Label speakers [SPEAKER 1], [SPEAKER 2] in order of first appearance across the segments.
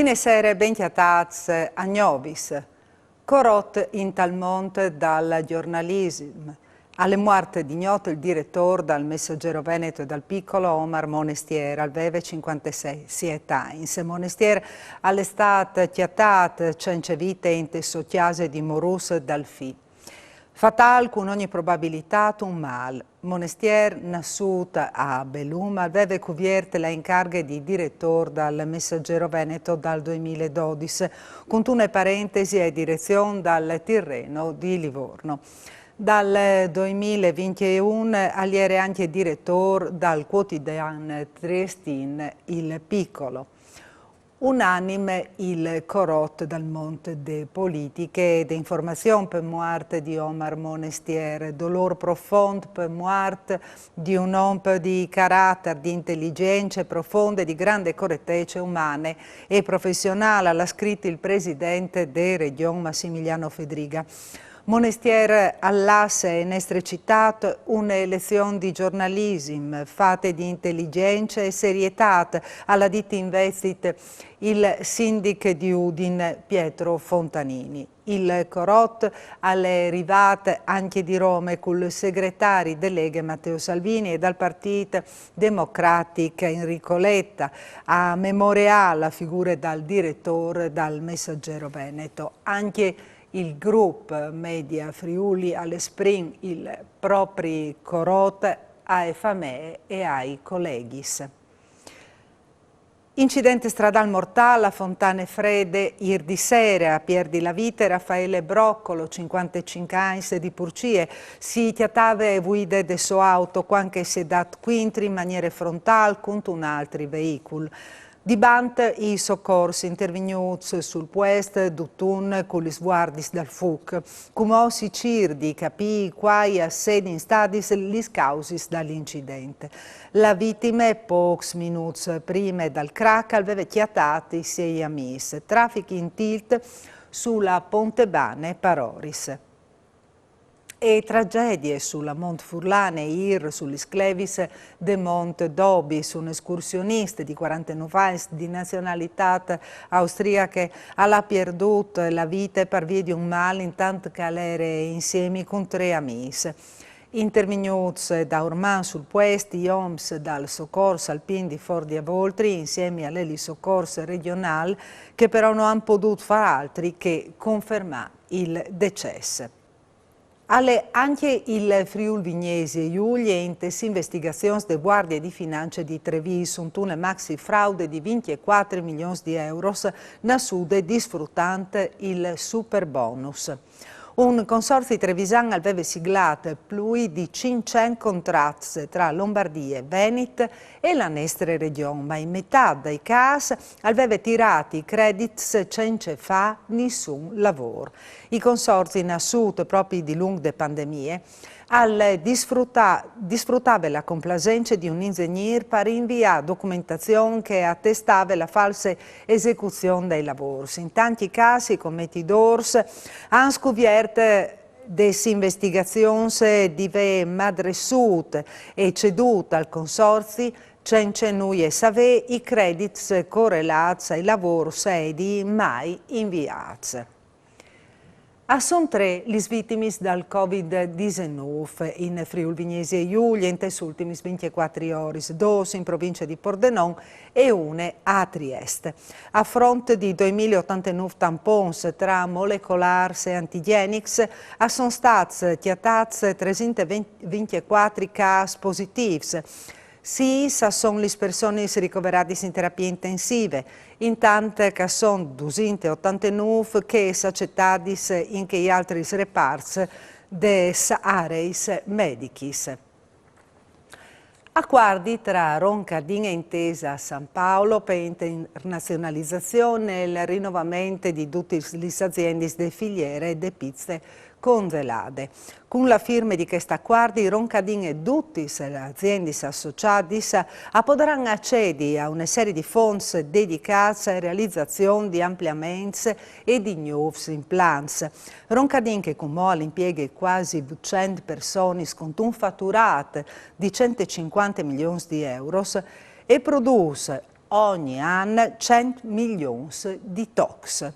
[SPEAKER 1] Buone sere, ben chiatats a Gnovis. Corot in tal monte dal giornalismo. Alle morte di Gnotto il direttore dal Messaggero Veneto e dal piccolo Omar Monestier, al veve 56 età. In se Monestier all'estate chiatat cence vite in tessochiase di Morus dal Fi. Fatal con ogni probabilità un mal. Monestier nasciuta a Belum aveva cuvierte la incarga di direttore dal Messaggero Veneto dal 2012, con una parentesi e direzione dal Tirreno di Livorno. Dal 2021 era anche direttore dal quotidiano Triestin Il Piccolo. Unanime il corot dal monte de politiche e de informazioni per morte di Omar Monestier, dolor profondo per morte di un uomo di carattere, di intelligenze profonde, di grande correttezza umane e professionale, l'ha scritto il presidente de Regione Massimiliano Fedriga. Monestier all'asse è citato una lezione di giornalismo, fatte di intelligenza e serietà, alla ditta investit il sindaco di Udine Pietro Fontanini. Il corot alle arrivate anche di Roma col segretario deleghe Matteo Salvini e dal Partito Democratico Enrico Letta, a memoriale la figura dal direttore dal Messaggero Veneto. Anche il gruppo Media Friuli all'esprim il proprio corot ai famiglie e ai colleghi. Incidente stradale mortale a Fontane Fredde, ieri sera, perdi la vita Raffaele Broccolo, 55 anni di Purcie, si chiatava e guida de sua auto quando si è dato quintri in maniera frontale contro un altro veicolo. Di bant i soccorsi intervenuti sul puesto d'Utun con gli sguardi dal FUC, come si cirdi capì quai a sedi in stadis gli causis dall'incidente. La vittima, pochi minuti prima dal crack, aveva chiatati sei amici. Traffico in tilt sulla Pontebane Paroris. E tragedie sulla Mont Furlane e sugli Sclevis de Mont Dobis, un escursionista di 49 anni di nazionalità austriaca ha perduto la vita per via di un male intanto che era insieme con 3 amici. Intervenuti da ormai sul puesto gli OMS dal soccorso alpino di Fordi a Voltri insieme alle soccorse regionali che però non hanno potuto fare altri che confermare il decesso. Anche il Friuli Vignesi e Giulia in investigazioni delle guardie di finanza di Treviso su una maxi fraude di 24 milioni di euro nasude disfruttante il super bonus. Un consorzio trevisan aveva siglato più di 500 contratti tra Lombardia e Veneto e la nostra regione, ma in metà dei casi aveva tirato i crediti senza fare nessun lavoro. I consorzi nascuti proprio di lunghe pandemie disfruttava la complacenza di un ingegnere per inviare documentazione che attestava la falsa esecuzione dei lavori. In tanti casi i commettitori hanno scoperto delle investigazioni di madressute e cedute al consorzio senza noi sapere i crediti correlati ai lavori sedi mai inviati. Sono 3 le vittime dal Covid-19 in Friuli Vignesi e Giulia in queste ultime 24 ore, 2 in provincia di Pordenone e 1 a Trieste. A fronte di 2089 tampons tra molecolari e antigenici, sono stati chiatati 324 casi positivi. Sì, sono le persone ricoverate in terapie intensive, intanto che sono 289 che sono accettati in che altri reparti delle aree mediche. Accordi tra Roncadin e Intesa San Paolo per internazionalizzazione e il rinnovamento di tutte le aziende delle filiere e delle pizze congelate. Con la firma di questi accordi, Roncadin e tutte le aziende associate potranno accedere a una serie di fondi dedicati alla realizzazione di ampliamenti e di nuovi impianti. Roncadin, che comunque impiega quasi 200 persone con un fatturato di 150 milioni di euro, e produce ogni anno 100 milioni di tox.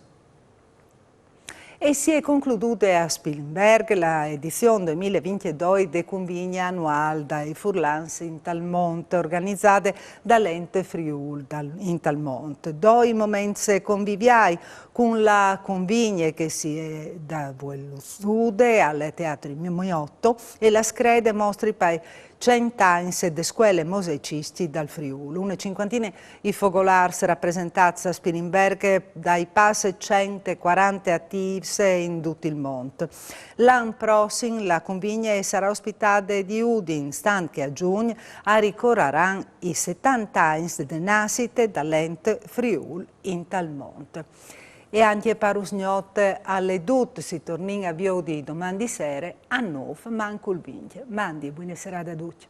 [SPEAKER 1] E si è conclusa a Spilimberg l'edizione 2022 del convegno annuale dai Furlans in Talmonte, organizzate dall'Ente Friul in Talmonte. Due momenti conviviali con la convegna che si è da Vuellude al Teatro Mimiotto e la screde mostra i 100 anni di scuole musicisti dal Friuli. Una cinquantina di fogolars rappresentati a Spilimberg dai pass 140 attivi in tutto il mondo. L'anno prossimo la convegna sarà ospitata di Udin, stand che a giugno ricorreranno i 70 anni di nascita dall'Ente Friuli in Talmonte. E anche per usnotte alle dut si torna a via di domani sera a 9 manco il 20. Mandi, buona serata a tutti.